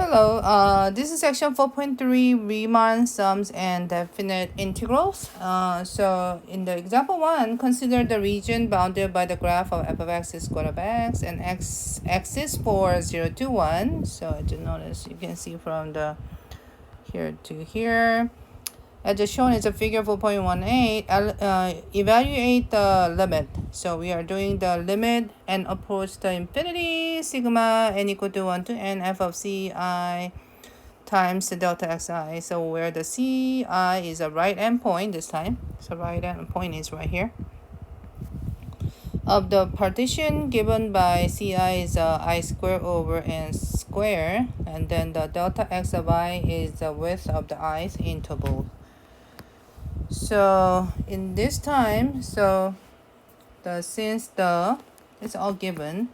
Hello, this is section 4.3 Riemann sums and definite integrals. So in the example 1, consider the region bounded by the graph of f of x is square of x and x axis for 0 to 1. So as you notice, you can see from the here to here. As shown is a figure 4.18, evaluate the limit. So we are doing the limit and approach to infinity, sigma n equal to 1 to n f of ci times the delta xi. So where the ci is a right endpoint this time. So right endpoint is right here. Of the partition given by ci is I square over n square, and then the delta x of I is the width of the ith interval. So in this time, so since it's all given,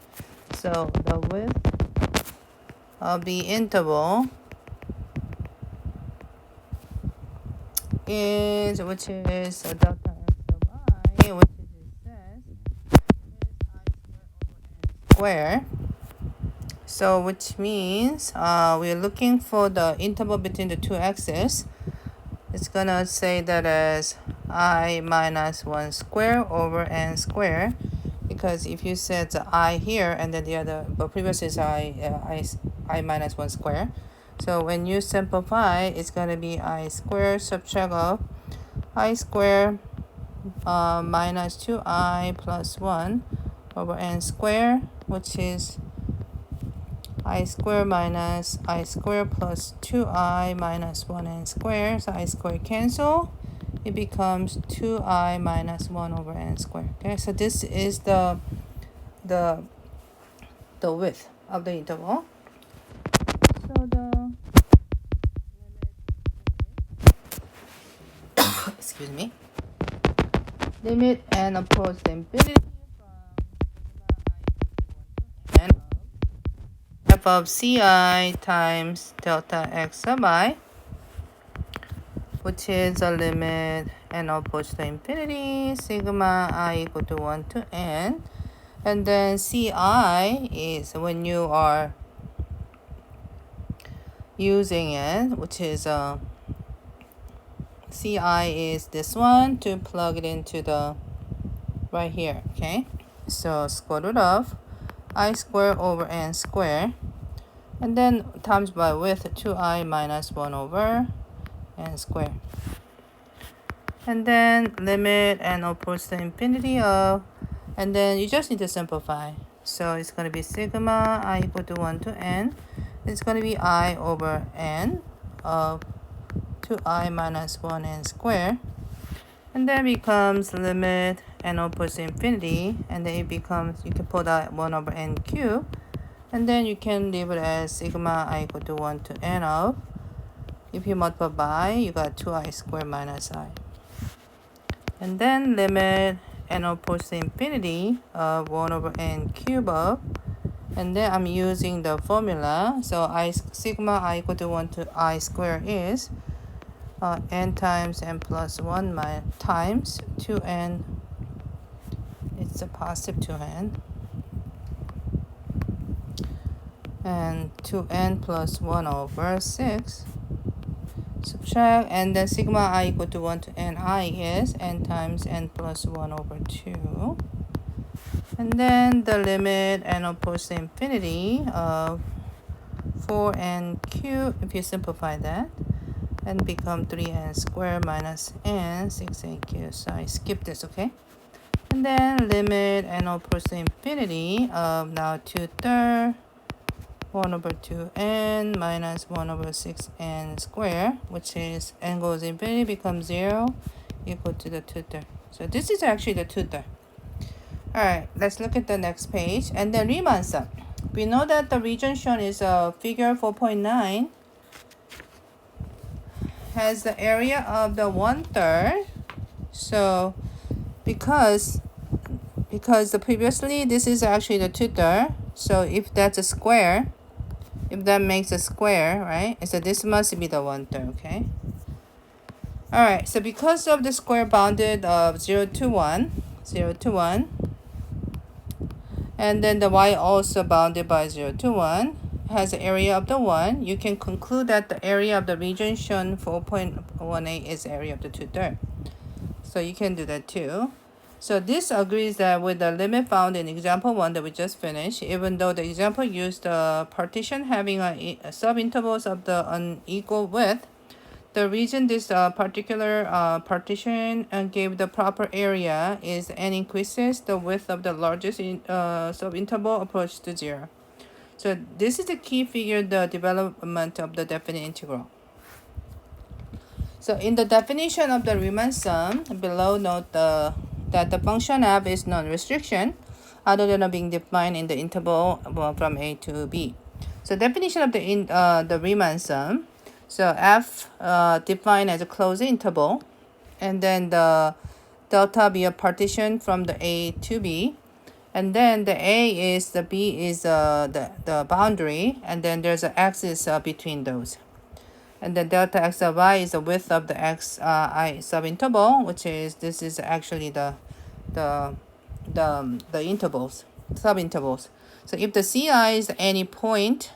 so the width of the interval is, which is delta x of I, which is says is I square over n square. So which means we're looking for the interval between the two axes. It's gonna say that as I minus 1 square over n square, because if you set the I here and then the other, but previous is I minus 1 square. So when you simplify, it's gonna be I square subtract of I square minus 2I plus 1 over n square, which is I square minus I square plus 2I minus 1n square. So I square cancel. It becomes 2I minus 1 over n square. Okay, so this is the width of the interval. So the excuse me, limit and approach the infinity from n f of ci times delta x sub I, which is a limit and approach to infinity, sigma I equal to 1 to n. And then ci is when you are using it, which is ci is this one, to plug it into the right here. Okay, so square root of I square over n square, and then times by width 2I minus 1 over n square. And then limit and approach to infinity of, and then you just need to simplify. So it's going to be sigma I equal to 1 to n. It's going to be I over n of 2I minus 1 n square. And then becomes limit and approach to infinity. And then it becomes, you can put that 1 over n cube. And then you can leave it as sigma I equal to 1 to n of, if you multiply by, you got 2I squared minus I. And then limit and approach to infinity of 1 over n cube of, and then I'm using the formula. So sigma I equal to 1 to I square is n times n plus 1 times 2n. It's a positive 2n. And 2n plus 1 over 6. Subtract, and then sigma I equal to 1 to ni is n times n plus 1 over 2. And then the limit and approach to infinity of 4n cubed, if you simplify that, and become 3n squared minus n, 6n cubed. So I skip this, okay? And then limit and approach to infinity of now 2/3 1 over 2n minus 1 over 6n squared, which is n goes infinity, becomes 0, equal to the 2/3. So this is actually the 2/3. Alright, let's look at the next page. And then Riemann sum. We know that the region shown is figure 4.9, has the area of the 1/3. So because previously this is actually the 2/3. So if that's a square, if that makes a square, right? So this must be the 1/3, okay? Alright, so because of the square bounded of 0 to 1, and then the y also bounded by 0 to 1, has the area of the 1, you can conclude that the area of the region shown for 0.18 is area of the 2/3. So you can do that too. So this agrees that with the limit found in example 1 that we just finished, even though the example used the partition having a subintervals of the unequal width, the reason this particular partition gave the proper area is n increases the width of the largest subinterval approach to 0. So this is the key figure, the development of the definite integral. So in the definition of the Riemann sum, below note that the function f is non-restriction other than being defined in the interval from a to b. So definition of the Riemann sum. So f defined as a closed interval, and then the delta be a partition from the a to b, and then the a is the b is the boundary, and then there's an axis between those. And then delta x of y is the width of the xi subinterval, which is this is actually the intervals, subintervals. So if the ci is any point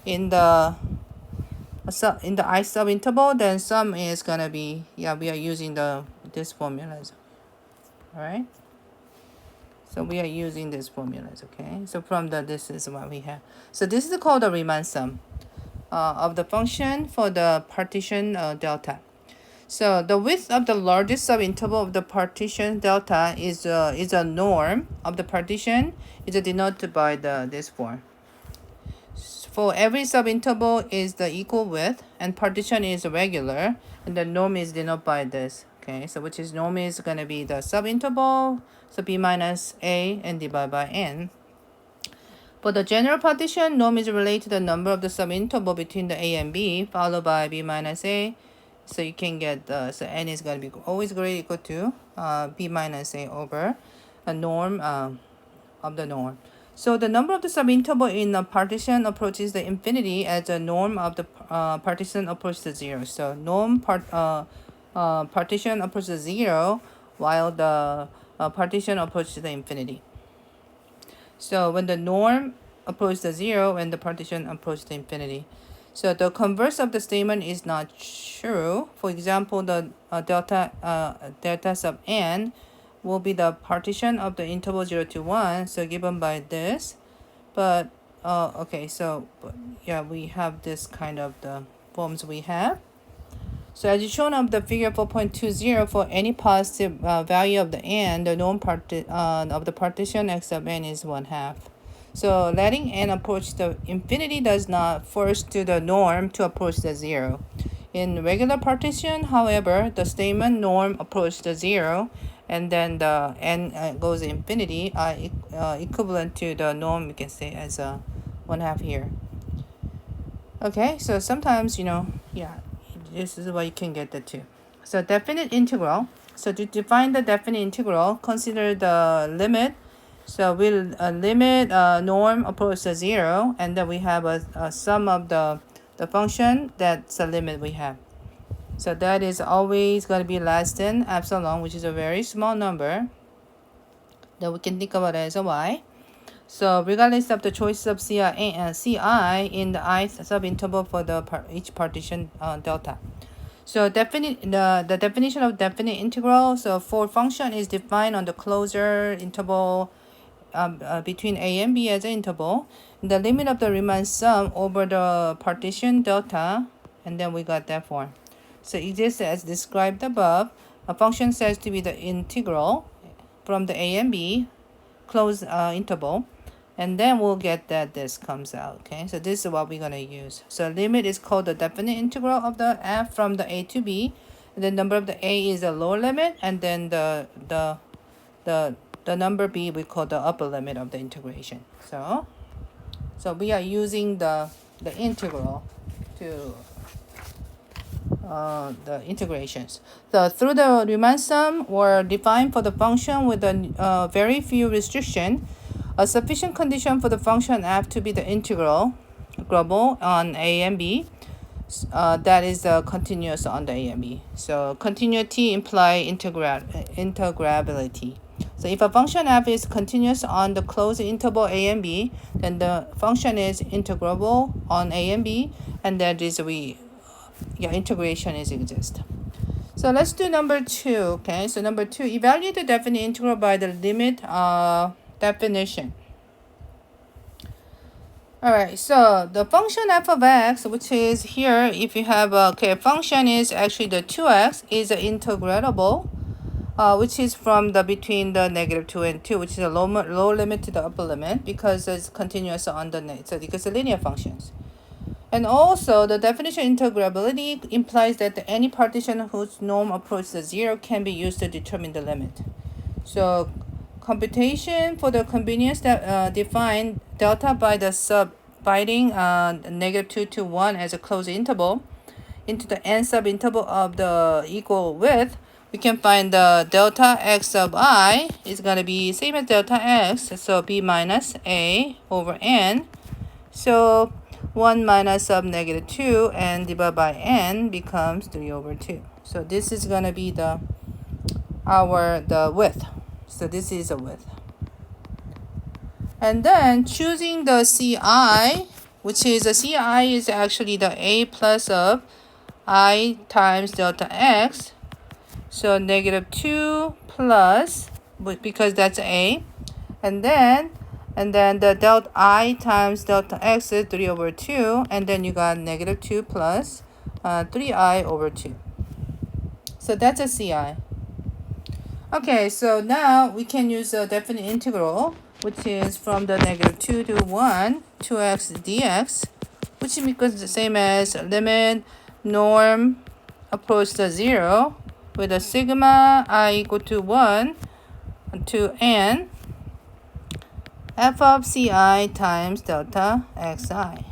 in the I subinterval, then sum is gonna be, we are using this formulas. All right. So we are using these formulas. Okay. So from this is what we have. So this is called the Riemann sum of the function for the partition delta. So the width of the largest subinterval of the partition delta is a norm of the partition, is denoted by this form. For every subinterval is the equal width, and partition is regular, and the norm is denoted by this. Okay, so which is norm is going to be the subinterval, so b minus a and divided by n. For the general partition, norm is related to the number of the subinterval between the a and b, followed by b minus a. So you can get so n is going to be always greater equal to b minus a over a norm of the norm. So the number of the subinterval in a partition approaches the infinity as the norm of the partition approaches to 0. So norm partition approaches 0, while the partition approaches the infinity. So when the norm approaches the 0 and the partition approaches the infinity. So the converse of the statement is not true. For example, the delta sub n will be the partition of the interval 0 to 1, so given by this. But okay, so yeah, we have this kind of the forms we have. So as shown of the figure 4.20, for any positive value of the n, the norm of the partition x sub n is 1/2. So letting n approach the infinity does not force to the norm to approach the 0. In regular partition, however, the statement norm approaches the 0, and then the n goes infinity are equivalent to the norm, we can say as 1/2 here. Okay, so sometimes, this is what you can get the two. So definite integral. So to define the definite integral, consider the limit. So we'll limit norm approach to 0, and then we have a sum of the function. That's the limit we have. So that is always going to be less than epsilon, which is a very small number that we can think about as a y. So regardless of the choice of ci in the ith subinterval for each partition delta. So the definition of definite integral. So for function is defined on the closure interval between a and b as an interval. The limit of the Riemann sum over the partition delta, and then we got that form. So it is as described above. A function says to be the integral from the a and b closed interval, and then we'll get that this comes out. Okay, so this is what we're going to use. So limit is called the definite integral of the f from the a to b. The number of the a is the lower limit, and then the number b we call the upper limit of the integration. So we are using the integral to the integrations. So through the Riemann sum were defined for the function with a very few restriction. A sufficient condition for the function f to be the integrable on a and b, that is continuous on the a and b. So continuity imply integrability. So if a function f is continuous on the closed interval a and b, then the function is integrable on a and b, and that is integration is exist. So let's do number 2. Okay, so number 2, evaluate the definite integral by the limit definition. Alright, so the function f of x, which is here, if you have function is actually the 2x, is integrable, which is from the between the -2 and 2, which is a low limit to the upper limit, because it's continuous on the net, so because the linear functions. And also, the definition of integrability implies that any partition whose norm approaches 0 can be used to determine the limit. So computation for the convenience that define delta by the subdividing -2 to 1 as a closed interval into the n subinterval of the equal width. We can find the delta x of I is going to be same as delta x, so b minus a over n. So 1 minus sub -2 and divided by n becomes 3 over 2. So this is going to be the width. So this is a width. And then choosing the CI, which is the CI is actually the a plus of I times delta x. So -2 plus, because that's a, and then the delta I times delta x is 3 over 2, and then you got -2 plus 3i over 2. So that's a CI. Okay, so now we can use a definite integral, which is from the -2 to 1, 2x dx, which becomes the same as limit norm approach to 0 with a sigma I equal to 1 to n f of ci times delta xi.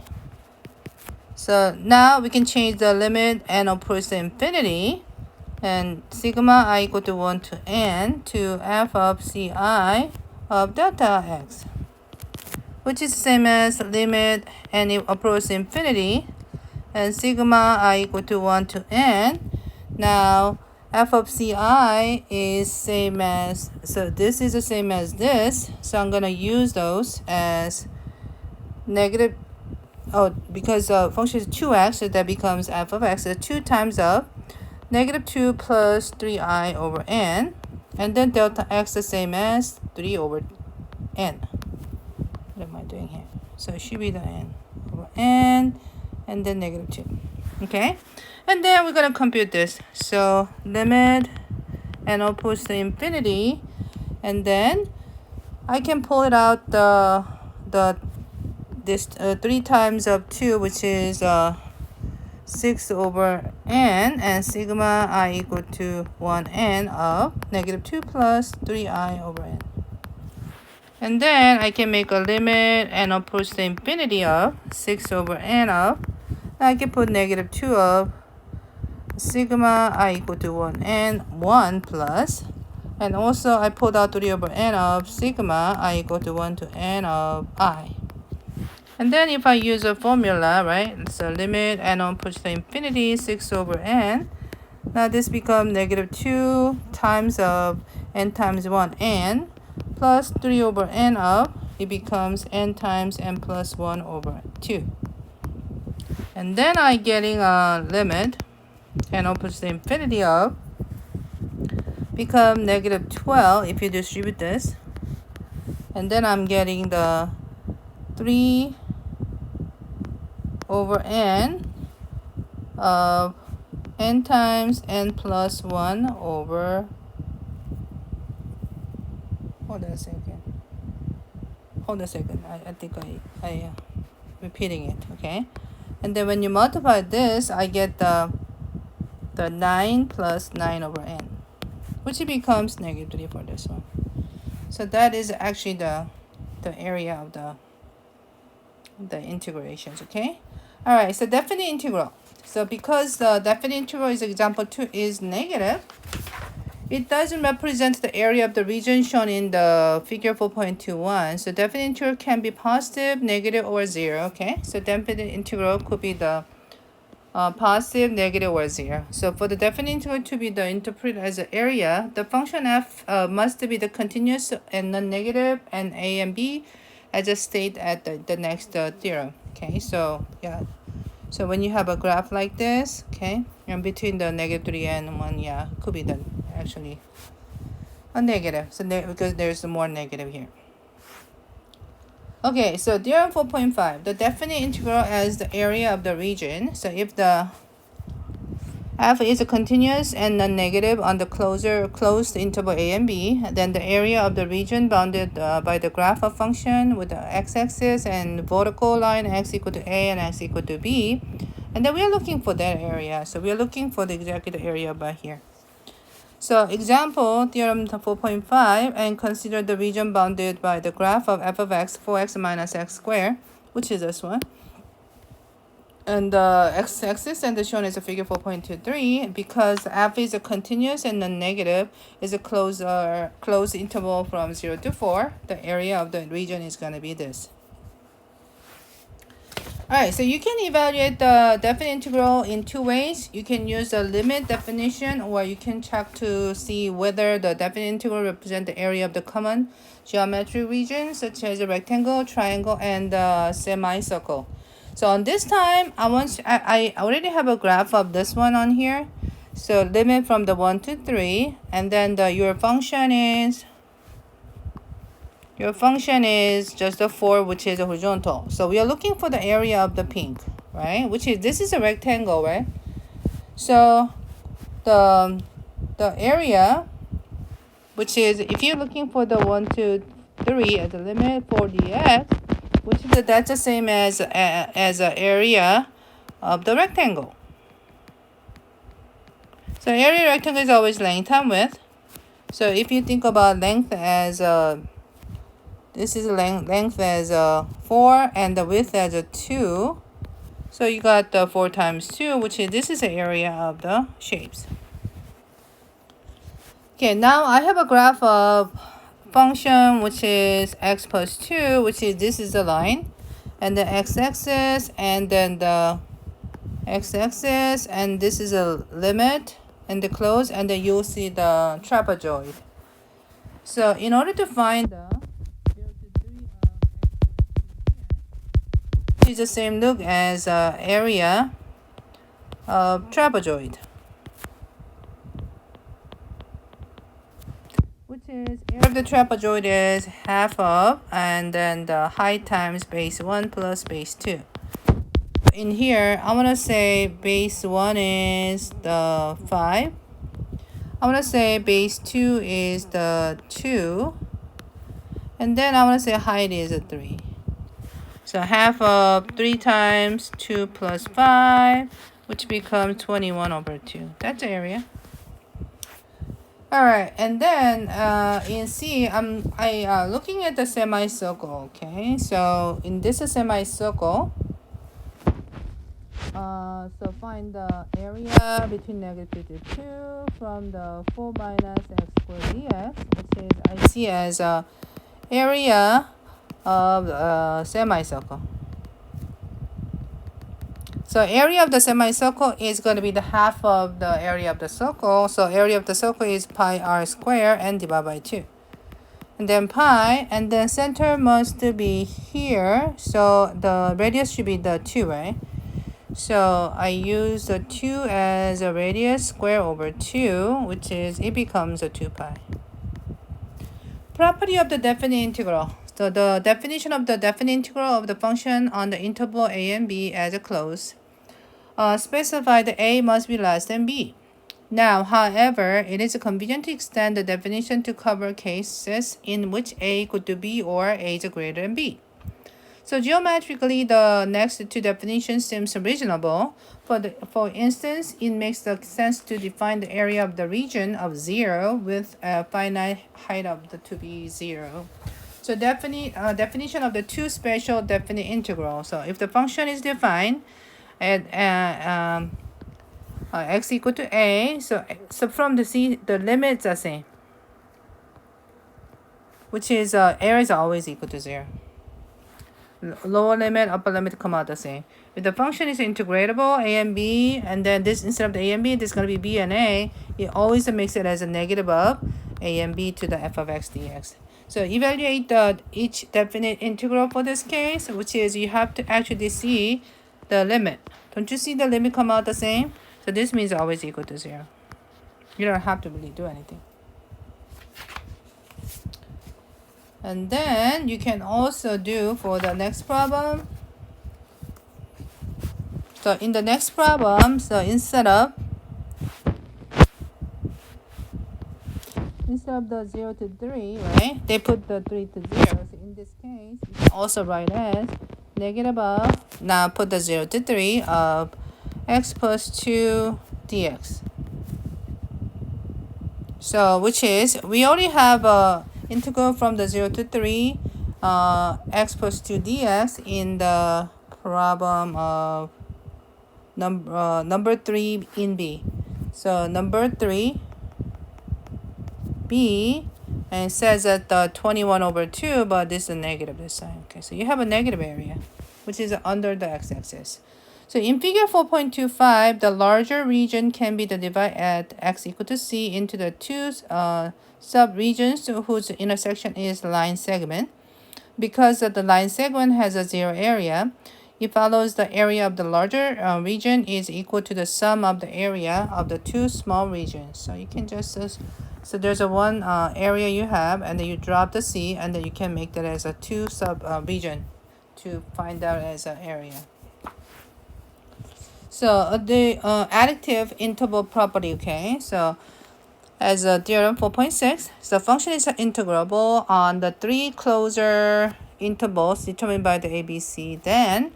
So now we can change the limit n approach to infinity, and sigma I equal to 1 to n to f of ci of delta x, which is the same as limit n approach to infinity, and sigma I equal to 1 to n. Now f of ci is same as, so this is the same as this, so I'm going to use those as negative, because the function is 2x, so that becomes f of x, so 2 times of -2 plus 3i over n, and then delta x the same as 3 over n. What am I doing here? So it should be the n over n, and then -2. Okay, and then we're going to compute this. So limit n opposed to infinity, and then I can pull it out this 3 times of 2, which is 6 over n, and sigma I equal to 1n of -2 plus 3i over n. And then I can make a limit n approach to infinity of 6 over n of, I can put -2 of sigma I equal to 1n 1 plus, and also I pulled out 3 over n of sigma I equal to 1 to n of I. And then if I use a formula, right, so limit n approach to infinity 6 over n, now this becomes -2 times of n times 1 n plus 3 over n of, it becomes n times n plus 1 over 2. And then I getting a limit n approach to infinity of become -12 if you distribute this, and then I'm getting the 3 over n of n times n plus 1 over, hold on a second, I think I repeating it, okay? And then when you multiply this, I get the 9 plus 9 over n, which becomes -3 for this one. So that is actually the area of the integrations, okay? All right, so definite integral. So because the definite integral is example 2 is negative, it doesn't represent the area of the region shown in the figure 4.21. So definite integral can be positive, negative, or 0, okay? So definite integral could be the positive, negative, or 0. So for the definite integral to be the interpreted as an area, the function f must be the continuous and non-negative, and a and b as a state at the next theorem. Okay, so yeah. So when you have a graph like this, okay, and between the -3 and 1, yeah, could be the actually a negative. So because there's more negative here. Okay, so theorem 4.5, the definite integral as the area of the region. So if the f is a continuous and non-negative on the closed interval a and b, then the area of the region bounded by the graph of function with the x-axis and vertical line x equal to a and x equal to b, and then we are looking for that area. So we are looking for the exactly the area by here. So example, theorem 4.5, and consider the region bounded by the graph of f of x, 4x minus x squared, which is this one. And the x-axis, and the shown is a figure 4.23, because f is a continuous and non-negative, is a closed interval from 0 to 4, the area of the region is going to be this. Alright, so you can evaluate the definite integral in two ways. You can use the limit definition, or you can check to see whether the definite integral represents the area of the common geometric region, such as a rectangle, triangle, and semicircle. So on this time, I already have a graph of this one on here. So limit from the 1 to 3, and then your function is just a 4, which is a horizontal. So we are looking for the area of the pink, right? Which is, this is a rectangle, right? So the area, which is, if you're looking for the 1 to 3 as a limit for the x, which is that's the same as an area of the rectangle. So area of rectangle is always length times width. So if you think about length as this is length as 4 and the width as 2. So you got the 4 times 2, which is, this is the area of the shapes. Okay, now I have a graph of function which is x plus 2, which is, this is the line, and the x-axis, and then the x-axis, and this is a limit and the close, and then you'll see the trapezoid. So in order to find the is the same look as area of trapezoid, which is area of the trapezoid is half of, and then the height times base 1 plus base 2. In here, I want to say base 1 is the 5. I want to say base 2 is the 2. And then I want to say height is a 3. So half of 3 times 2 plus 5, which becomes 21 over 2. That's the area. Alright, and then in C, I looking at the semicircle, okay? So in this semicircle, so find the area between -2 to 2 from the 4 minus x squared dx, which is I see as area of a semicircle. So area of the semicircle is going to be the half of the area of the circle. So area of the circle is pi r squared and divided by 2. And then pi, and then center must be here. So the radius should be the 2, right? So I use the 2 as a radius, square over 2, which is, it becomes a 2 pi. Property of the definite integral. So the definition of the definite integral of the function on the interval a and b as a closed. Specify that a must be less than b. Now, however, it is convenient to extend the definition to cover cases in which a equal to b or a is greater than b. So geometrically, the next two definitions seems reasonable. For instance, it makes sense to define the area of the region of 0 with a finite height of the to be 0. So definition of the two special definite integrals. So if the function is defined at x equal to a, so from the C, the limits are same, which is area is always equal to 0. lower limit, upper limit come out the same. If the function is integratable, a and b, and then this instead of the a and b, this is going to be b and a, it always makes it as a negative of a and b to the f of x dx. So evaluate each definite integral for this case, which is you have to actually see the limit. Don't you see the limit come out the same? So this means always equal to 0. You don't have to really do anything. And then you can also do for the next problem. So in the next problem, so instead of the 0 to 3, right, they put the 3 to 0. So in this case, you can also write as negative of, now put the 0 to 3 of x plus 2 dx. So which is, we already have a integral from the 0 to 3 x plus 2 dx in the problem of number 3 in B. So number 3 B, and it says that 21 over 2, but this is a negative this time. Okay, so you have a negative area, which is under the x-axis. So in figure 4.25, the larger region can be divided at x equal to c into the two sub-regions whose intersection is line segment. Because the line segment has a 0 area, it follows the area of the larger region is equal to the sum of the area of the two small regions. So you can just, so there's a one area you have, and then you drop the c, and then you can make that as a two sub region to find out as an area. So the additive interval property, okay, so as a theorem 4.6, so function is integrable on the three closure intervals determined by the ABC. Then,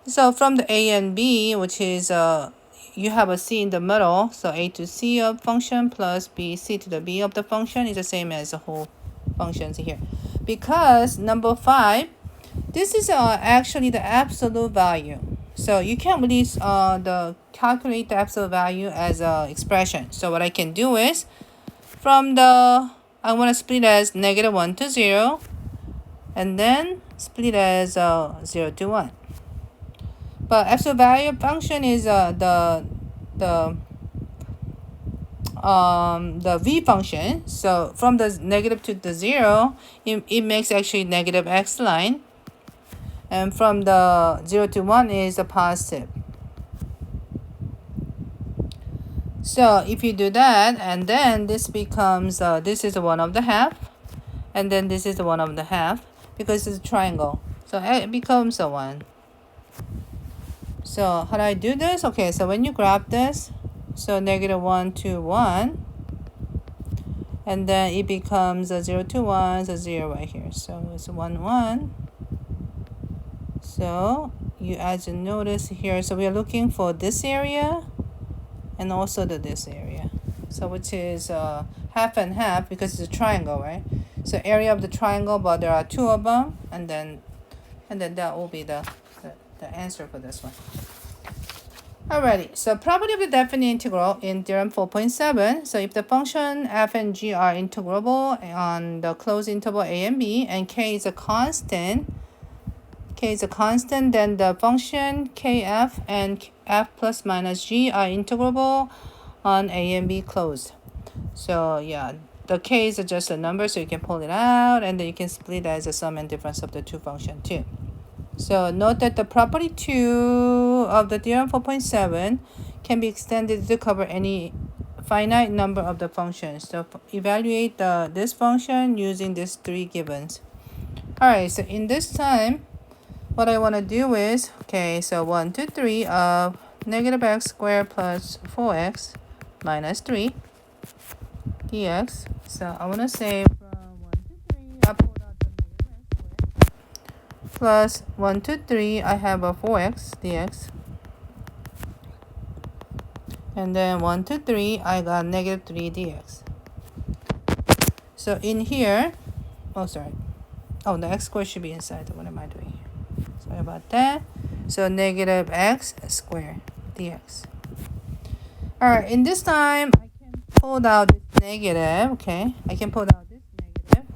so from the a and b, which is you have a c in the middle, so a to c of function plus b c to the b of the function is the same as the whole functions here. Because number 5, this is actually the absolute value. So you can't really calculate the absolute value as an expression. So what I can do is, from the, I want to split as negative 1 to 0, and then split as 0 to 1. But absolute value function is the v function. So from the negative to the 0, it makes actually negative x line. And from the 0 to 1 is a positive. So if you do that, and then this becomes, this is 1 of the half, and then this is 1 of the half, because it's a triangle. So it becomes a 1. So how do I do this? Okay, so when you graph this, so negative 1 to 1, and then it becomes a 0 to 1, so 0 right here. So it's 1, 1. So you as you notice here, so we are looking for this area and also this area. So which is half and half, because it's a triangle, right? So area of the triangle, but there are 2 of them, and then that will be the answer for this one. Alrighty, so property of the definite integral in theorem 4.7. So if the function f and g are integrable on the closed interval a and b, and k is a constant, then the function kf and f plus minus g are integrable on a and b closed. So yeah, the k is just a number, so you can pull it out, and then you can split as a sum and difference of the two functions too. So note that the property 2 of the theorem 4.7 can be extended to cover any finite number of the functions. So evaluate this function using these 3 givens. Alright, so in this time, what I want to do is, okay, so 1 to 3 of negative x squared plus 4x minus 3 dx. So I want to say from 1 to 3, I pulled out the negative x squared, plus 1 to 3, I have a 4x dx. And then 1 to 3, I got negative 3 dx. So in here, oh sorry, oh the x squared should be inside. What am I doing here? Sorry about that. So negative x squared dx. Alright, in this time, I can pull out this negative, okay? I can pull out this negative.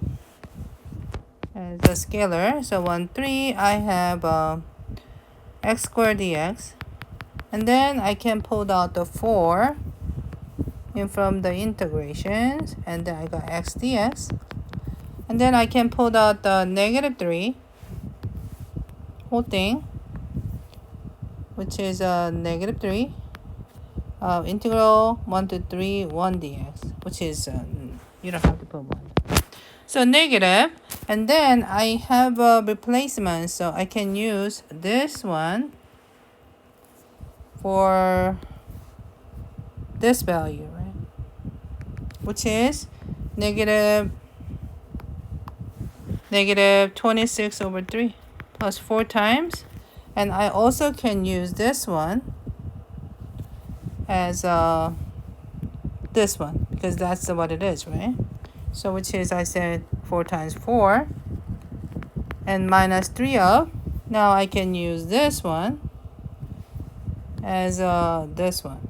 as a scalar. So 1, 3, I have x squared dx. And then I can pull out the 4 in from the integrations. And then I got x dx. And then I can pull out the negative 3 whole thing, which is negative 3 integral 1 to 3 1 dx, which is you don't have to put 1. So negative, and then I have a replacement, so I can use this one for this value, right? Which is negative 26 over 3 plus 4 times. And I also can use this one as this one, because that's what it is, right? So which is, I said 4 times 4 and minus 3 of. Now I can use this one as this one.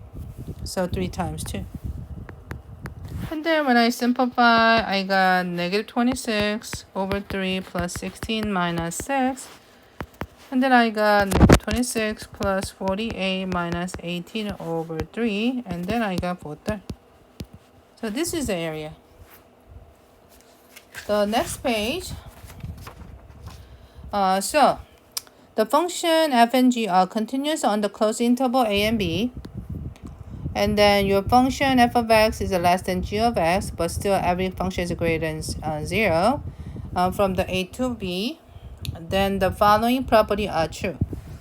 So 3 times 2. And then when I simplify, I got negative 26 over 3 plus 16 minus 6. And then I got 26 plus 48 minus 18 over 3. And then I got 4/3. So this is the area. The next page. So the function f and g are continuous on the closed interval a and b. And then your function f of x is less than g of x, but still every function is greater than 0 from the a to b. Then the following property are true.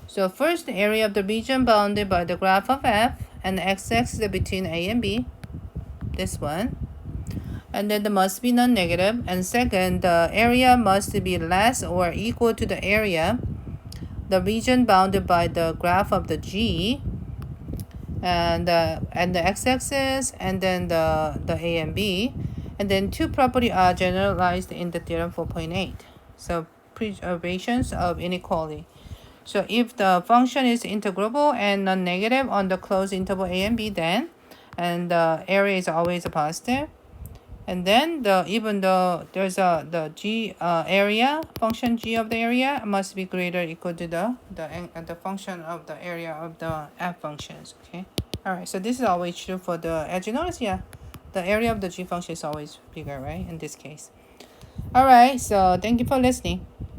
So first, the area of the region bounded by the graph of f and the x-axis between a and b, this one. And then there must be non-negative. And second, the area must be less or equal to the area, the region bounded by the graph of the g, and the x-axis, and then the a and b. And then two properties are generalized in the theorem 4.8. So preservations of inequality. So if the function is integrable and non-negative on the closed interval a and b, then and the area is always a positive. And then even though there's the g area function g of the area must be greater or equal to the function of the area of the f functions. Okay. All right. So this is always true for the, as you notice, yeah, the area of the g function is always bigger, right? In this case. All right. So thank you for listening.